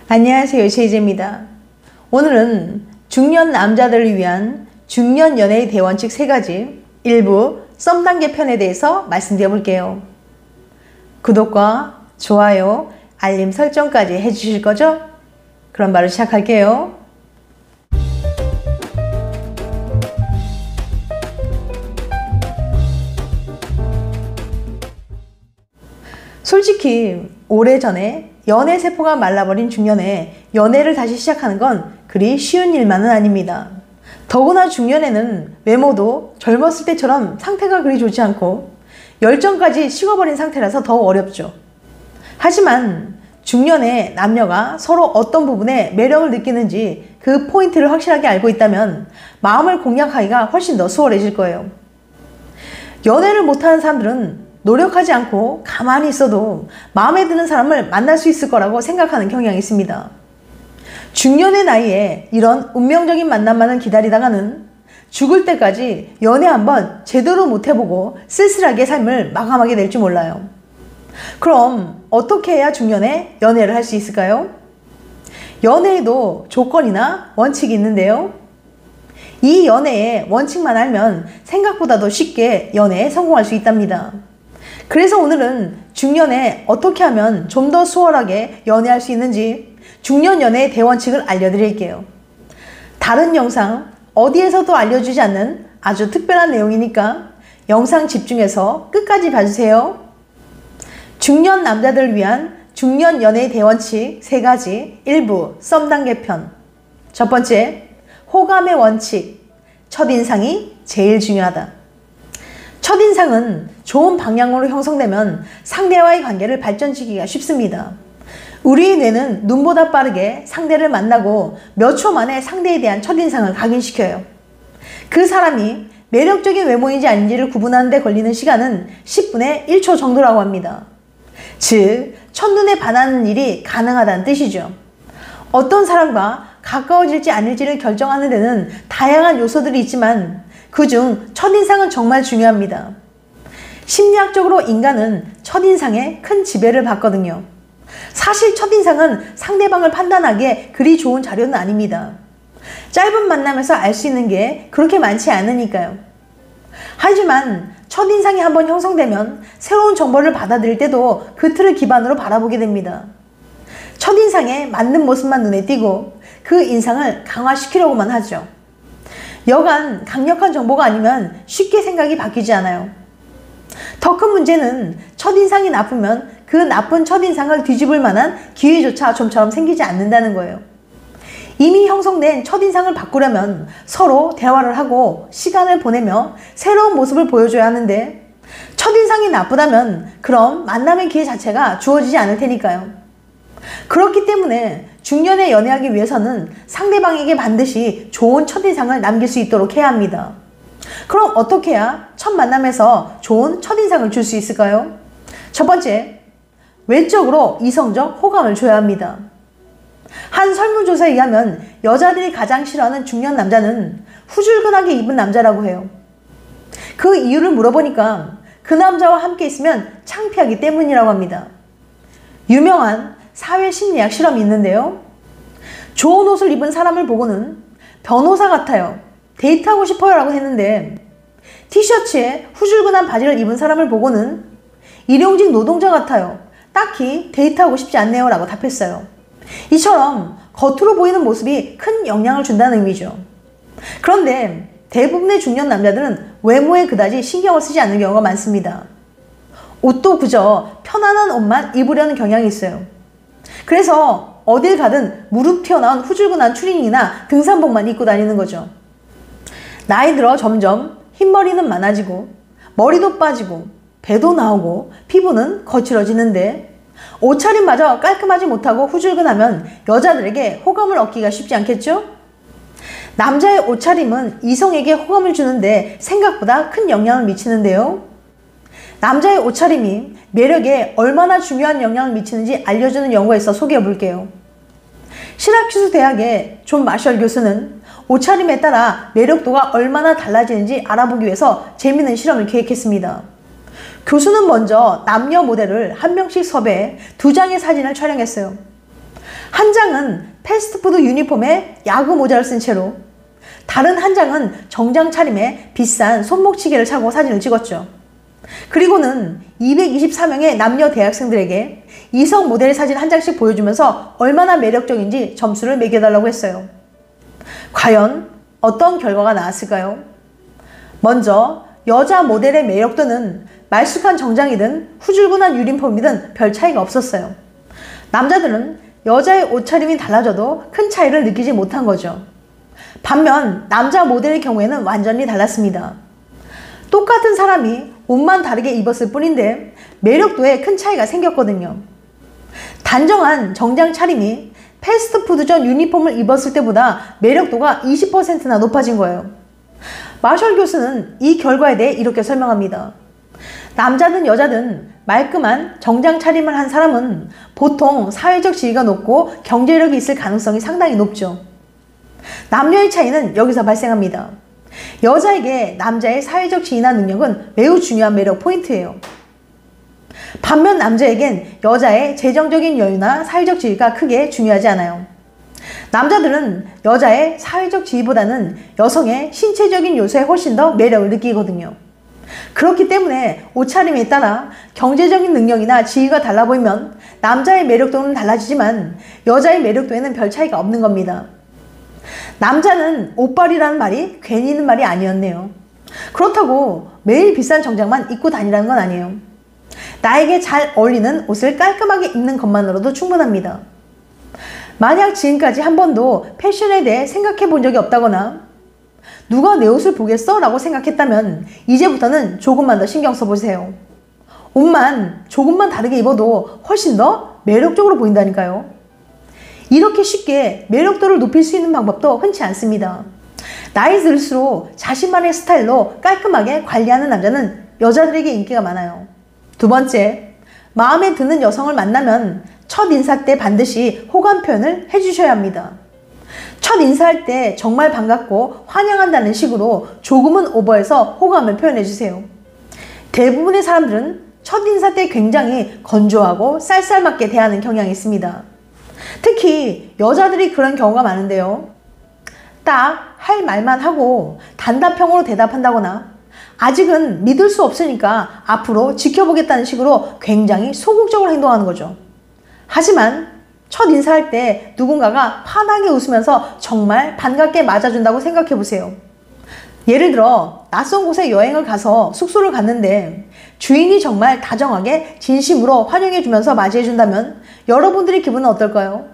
안녕하세요, 제이제입니다. 오늘은 중년 남자들을 위한 중년 연애의 대원칙 3가지 일부 썸 단계 편에 대해서 말씀드려 볼게요. 구독과 좋아요, 알림 설정까지 해주실 거죠? 그럼 바로 시작할게요. 솔직히 오래전에 연애 세포가 말라버린 중년에 연애를 다시 시작하는 건 그리 쉬운 일만은 아닙니다. 더구나 중년에는 외모도 젊었을 때처럼 상태가 그리 좋지 않고 열정까지 식어버린 상태라서 더 어렵죠. 하지만 중년에 남녀가 서로 어떤 부분에 매력을 느끼는지 그 포인트를 확실하게 알고 있다면 마음을 공략하기가 훨씬 더 수월해질 거예요. 연애를 못하는 사람들은 노력하지 않고 가만히 있어도 마음에 드는 사람을 만날 수 있을 거라고 생각하는 경향이 있습니다. 중년의 나이에 이런 운명적인 만남만을 기다리다가는 죽을 때까지 연애 한번 제대로 못 해보고 쓸쓸하게 삶을 마감하게 될지 몰라요. 그럼 어떻게 해야 중년에 연애를 할 수 있을까요? 연애에도 조건이나 원칙이 있는데요. 이 연애의 원칙만 알면 생각보다도 쉽게 연애에 성공할 수 있답니다. 그래서 오늘은 중년에 어떻게 하면 좀 더 수월하게 연애할 수 있는지 중년 연애의 대원칙을 알려드릴게요. 다른 영상 어디에서도 알려주지 않는 아주 특별한 내용이니까 영상 집중해서 끝까지 봐주세요. 중년 남자들을 위한 중년 연애의 대원칙 3가지 일부 썸 단계 편. 첫 번째, 호감의 원칙. 첫인상이 제일 중요하다. 첫인상은 좋은 방향으로 형성되면 상대와의 관계를 발전시키기가 쉽습니다. 우리의 뇌는 눈보다 빠르게 상대를 만나고 몇 초 만에 상대에 대한 첫인상을 각인시켜요. 그 사람이 매력적인 외모인지 아닌지를 구분하는 데 걸리는 시간은 10분의 1초 정도라고 합니다. 즉, 첫눈에 반하는 일이 가능하다는 뜻이죠. 어떤 사람과 가까워질지 아닐지를 결정하는 데는 다양한 요소들이 있지만 그중 첫인상은 정말 중요합니다. 심리학적으로 인간은 첫인상에 큰 지배를 받거든요. 사실 첫인상은 상대방을 판단하기에 그리 좋은 자료는 아닙니다. 짧은 만남에서 알 수 있는 게 그렇게 많지 않으니까요. 하지만 첫인상이 한번 형성되면 새로운 정보를 받아들일 때도 그 틀을 기반으로 바라보게 됩니다. 첫인상에 맞는 모습만 눈에 띄고 그 인상을 강화시키려고만 하죠. 여간 강력한 정보가 아니면 쉽게 생각이 바뀌지 않아요. 더 큰 문제는 첫인상이 나쁘면 그 나쁜 첫인상을 뒤집을 만한 기회조차 좀처럼 생기지 않는다는 거예요. 이미 형성된 첫인상을 바꾸려면 서로 대화를 하고 시간을 보내며 새로운 모습을 보여줘야 하는데 첫인상이 나쁘다면 그럼 만남의 기회 자체가 주어지지 않을 테니까요. 그렇기 때문에 중년에 연애하기 위해서는 상대방에게 반드시 좋은 첫인상을 남길 수 있도록 해야 합니다. 그럼 어떻게 해야 첫 만남에서 좋은 첫인상을 줄 수 있을까요? 첫 번째, 외적으로 이성적 호감을 줘야 합니다. 한 설문조사에 의하면 여자들이 가장 싫어하는 중년 남자는 후줄근하게 입은 남자라고 해요. 그 이유를 물어보니까 그 남자와 함께 있으면 창피하기 때문이라고 합니다. 유명한 사회심리학 실험이 있는데요. 좋은 옷을 입은 사람을 보고는 변호사 같아요, 데이트하고 싶어요 라고 했는데 티셔츠에 후줄근한 바지를 입은 사람을 보고는 일용직 노동자 같아요, 딱히 데이트하고 싶지 않네요 라고 답했어요. 이처럼 겉으로 보이는 모습이 큰 영향을 준다는 의미죠. 그런데 대부분의 중년 남자들은 외모에 그다지 신경을 쓰지 않는 경우가 많습니다. 옷도 그저 편안한 옷만 입으려는 경향이 있어요. 그래서 어딜 가든 무릎 튀어나온 후줄근한 추리닝이나 등산복만 입고 다니는 거죠. 나이 들어 점점 흰머리는 많아지고 머리도 빠지고 배도 나오고 피부는 거칠어지는데 옷차림마저 깔끔하지 못하고 후줄근하면 여자들에게 호감을 얻기가 쉽지 않겠죠? 남자의 옷차림은 이성에게 호감을 주는데 생각보다 큰 영향을 미치는데요. 남자의 옷차림이 매력에 얼마나 중요한 영향을 미치는지 알려주는 연구가 있어 소개해 볼게요. 시라큐스 대학의 존 마셜 교수는 옷차림에 따라 매력도가 얼마나 달라지는지 알아보기 위해서 재미있는 실험을 계획했습니다. 교수는 먼저 남녀 모델을 한 명씩 섭외해 2장의 사진을 촬영했어요. 한 장은 패스트푸드 유니폼에 야구 모자를 쓴 채로, 다른 한 장은 정장 차림에 비싼 손목시계를 차고 사진을 찍었죠. 그리고는 224명의 남녀 대학생들에게 이성 모델 사진 한 장씩 보여주면서 얼마나 매력적인지 점수를 매겨달라고 했어요. 과연 어떤 결과가 나왔을까요? 먼저 여자 모델의 매력도는 말쑥한 정장이든 후줄근한 유니폼이든 별 차이가 없었어요. 남자들은 여자의 옷차림이 달라져도 큰 차이를 느끼지 못한 거죠. 반면 남자 모델의 경우에는 완전히 달랐습니다. 똑같은 사람이 옷만 다르게 입었을 뿐인데 매력도에 큰 차이가 생겼거든요. 단정한 정장 차림이 패스트푸드점 유니폼을 입었을 때보다 매력도가 20%나 높아진 거예요. 마셜 교수는 이 결과에 대해 이렇게 설명합니다. 남자든 여자든 말끔한 정장 차림을 한 사람은 보통 사회적 지위가 높고 경제력이 있을 가능성이 상당히 높죠. 남녀의 차이는 여기서 발생합니다. 여자에게 남자의 사회적 지위나 능력은 매우 중요한 매력 포인트예요. 반면 남자에겐 여자의 재정적인 여유나 사회적 지위가 크게 중요하지 않아요. 남자들은 여자의 사회적 지위보다는 여성의 신체적인 요소에 훨씬 더 매력을 느끼거든요. 그렇기 때문에 옷차림에 따라 경제적인 능력이나 지위가 달라 보이면 남자의 매력도는 달라지지만 여자의 매력도에는 별 차이가 없는 겁니다. 남자는 옷빨이라는 말이 괜히 있는 말이 아니었네요. 그렇다고 매일 비싼 정장만 입고 다니라는 건 아니에요. 나에게 잘 어울리는 옷을 깔끔하게 입는 것만으로도 충분합니다. 만약 지금까지 한 번도 패션에 대해 생각해 본 적이 없다거나 누가 내 옷을 보겠어? 라고 생각했다면 이제부터는 조금만 더 신경 써보세요. 옷만 조금만 다르게 입어도 훨씬 더 매력적으로 보인다니까요. 이렇게 쉽게 매력도를 높일 수 있는 방법도 흔치 않습니다. 나이 들수록 자신만의 스타일로 깔끔하게 관리하는 남자는 여자들에게 인기가 많아요. 두 번째, 마음에 드는 여성을 만나면 첫 인사 때 반드시 호감 표현을 해주셔야 합니다. 첫 인사할 때 정말 반갑고 환영한다는 식으로 조금은 오버해서 호감을 표현해주세요. 대부분의 사람들은 첫 인사 때 굉장히 건조하고 쌀쌀맞게 대하는 경향이 있습니다. 특히 여자들이 그런 경우가 많은데요. 딱 할 말만 하고 단답형으로 대답한다거나 아직은 믿을 수 없으니까 앞으로 지켜보겠다는 식으로 굉장히 소극적으로 행동하는 거죠. 하지만 첫 인사할 때 누군가가 환하게 웃으면서 정말 반갑게 맞아준다고 생각해 보세요. 예를 들어 낯선 곳에 여행을 가서 숙소를 갔는데 주인이 정말 다정하게 진심으로 환영해주면서 맞이해준다면 여러분들의 기분은 어떨까요?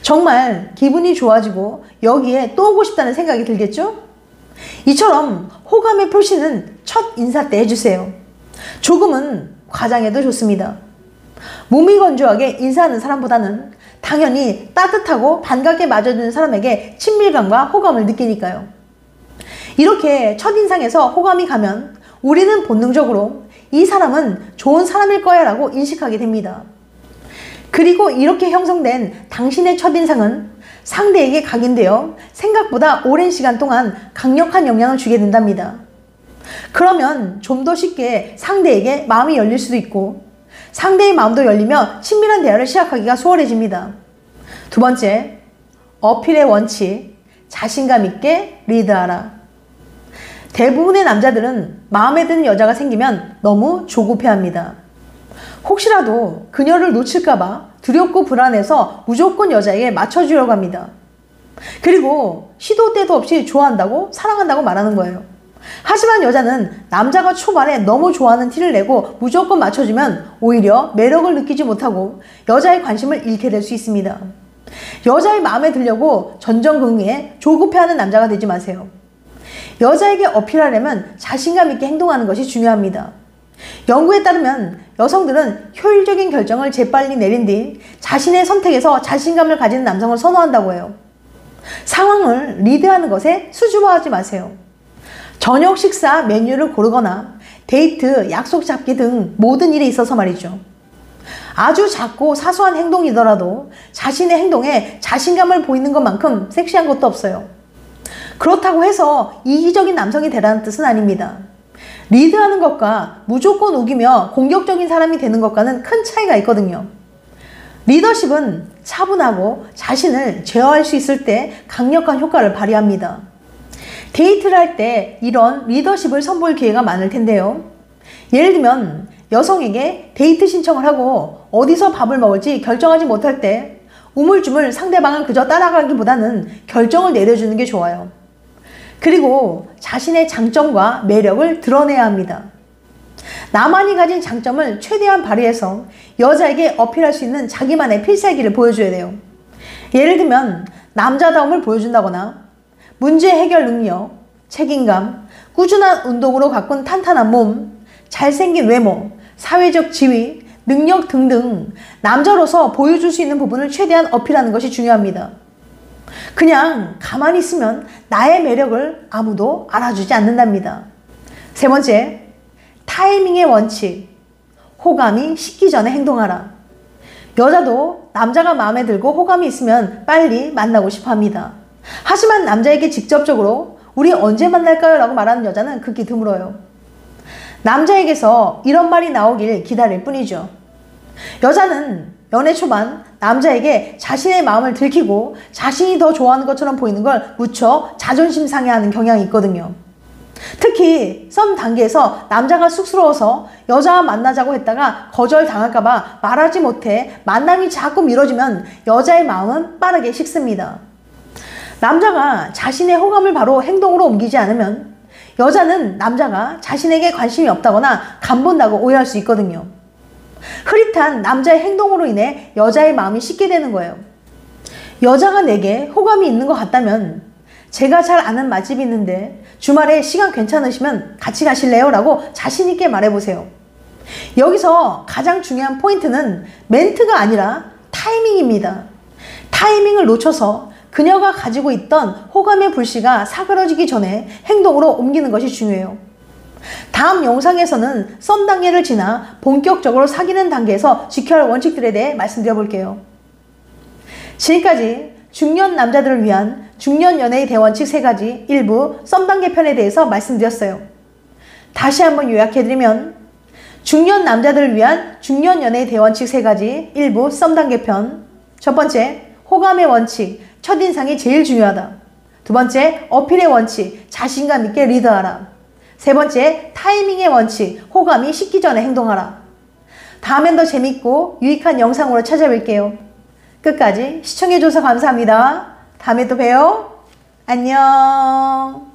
정말 기분이 좋아지고 여기에 또 오고 싶다는 생각이 들겠죠? 이처럼 호감의 표시는 첫 인사 때 해주세요. 조금은 과장해도 좋습니다. 몸이 건조하게 인사하는 사람보다는 당연히 따뜻하고 반갑게 맞아주는 사람에게 친밀감과 호감을 느끼니까요. 이렇게 첫인상에서 호감이 가면 우리는 본능적으로 이 사람은 좋은 사람일 거야 라고 인식하게 됩니다. 그리고 이렇게 형성된 당신의 첫인상은 상대에게 각인되어 생각보다 오랜 시간 동안 강력한 영향을 주게 된답니다. 그러면 좀 더 쉽게 상대에게 마음이 열릴 수도 있고 상대의 마음도 열리며 친밀한 대화를 시작하기가 수월해집니다. 두 번째, 어필의 원칙, 자신감 있게 리드하라. 대부분의 남자들은 마음에 드는 여자가 생기면 너무 조급해합니다. 혹시라도 그녀를 놓칠까봐 두렵고 불안해서 무조건 여자에게 맞춰주려고 합니다. 그리고 시도 때도 없이 좋아한다고 사랑한다고 말하는 거예요. 하지만 여자는 남자가 초반에 너무 좋아하는 티를 내고 무조건 맞춰주면 오히려 매력을 느끼지 못하고 여자의 관심을 잃게 될 수 있습니다. 여자의 마음에 들려고 전전긍긍해 조급해하는 남자가 되지 마세요. 여자에게 어필하려면 자신감 있게 행동하는 것이 중요합니다. 연구에 따르면 여성들은 효율적인 결정을 재빨리 내린 뒤 자신의 선택에서 자신감을 가진 남성을 선호한다고 해요. 상황을 리드하는 것에 수줍어하지 마세요. 저녁 식사 메뉴를 고르거나 데이트, 약속 잡기 등 모든 일에 있어서 말이죠. 아주 작고 사소한 행동이더라도 자신의 행동에 자신감을 보이는 것만큼 섹시한 것도 없어요. 그렇다고 해서 이기적인 남성이 되라는 뜻은 아닙니다. 리드하는 것과 무조건 우기며 공격적인 사람이 되는 것과는 큰 차이가 있거든요. 리더십은 차분하고 자신을 제어할 수 있을 때 강력한 효과를 발휘합니다. 데이트를 할 때 이런 리더십을 선보일 기회가 많을 텐데요. 예를 들면 여성에게 데이트 신청을 하고 어디서 밥을 먹을지 결정하지 못할 때 우물쭈물 상대방을 그저 따라가기보다는 결정을 내려주는 게 좋아요. 그리고 자신의 장점과 매력을 드러내야 합니다. 나만이 가진 장점을 최대한 발휘해서 여자에게 어필할 수 있는 자기만의 필살기를 보여줘야 돼요. 예를 들면 남자다움을 보여준다거나 문제 해결 능력, 책임감, 꾸준한 운동으로 가꾼 탄탄한 몸, 잘생긴 외모, 사회적 지위, 능력 등등 남자로서 보여줄 수 있는 부분을 최대한 어필하는 것이 중요합니다. 그냥 가만히 있으면 나의 매력을 아무도 알아주지 않는답니다. 세 번째, 타이밍의 원칙. 호감이 식기 전에 행동하라. 여자도 남자가 마음에 들고 호감이 있으면 빨리 만나고 싶어 합니다. 하지만 남자에게 직접적으로 우리 언제 만날까요? 라고 말하는 여자는 극히 드물어요. 남자에게서 이런 말이 나오길 기다릴 뿐이죠. 여자는 연애 초반 남자에게 자신의 마음을 들키고 자신이 더 좋아하는 것처럼 보이는 걸 무척 자존심 상해하는 경향이 있거든요. 특히 썸 단계에서 남자가 쑥스러워서 여자와 만나자고 했다가 거절당할까봐 말하지 못해 만남이 자꾸 미뤄지면 여자의 마음은 빠르게 식습니다. 남자가 자신의 호감을 바로 행동으로 옮기지 않으면 여자는 남자가 자신에게 관심이 없다거나 간본다고 오해할 수 있거든요. 흐릿한 남자의 행동으로 인해 여자의 마음이 식게 되는 거예요. 여자가 내게 호감이 있는 것 같다면 제가 잘 아는 맛집이 있는데 주말에 시간 괜찮으시면 같이 가실래요? 라고 자신있게 말해보세요. 여기서 가장 중요한 포인트는 멘트가 아니라 타이밍입니다. 타이밍을 놓쳐서 그녀가 가지고 있던 호감의 불씨가 사그러지기 전에 행동으로 옮기는 것이 중요해요. 다음 영상에서는 썸 단계를 지나 본격적으로 사귀는 단계에서 지켜야 할 원칙들에 대해 말씀드려 볼게요. 지금까지 중년 남자들을 위한 중년 연애의 대원칙 3가지 일부 썸 단계 편에 대해서 말씀드렸어요. 다시 한번 요약해드리면 중년 남자들을 위한 중년 연애의 대원칙 3가지 일부 썸 단계 편. 첫 번째, 호감의 원칙, 첫인상이 제일 중요하다. 두 번째, 어필의 원칙, 자신감 있게 리드하라. 세 번째, 타이밍의 원칙, 호감이 식기 전에 행동하라. 다음엔 더 재밌고 유익한 영상으로 찾아뵐게요. 끝까지 시청해줘서 감사합니다. 다음에 또 봬요. 안녕.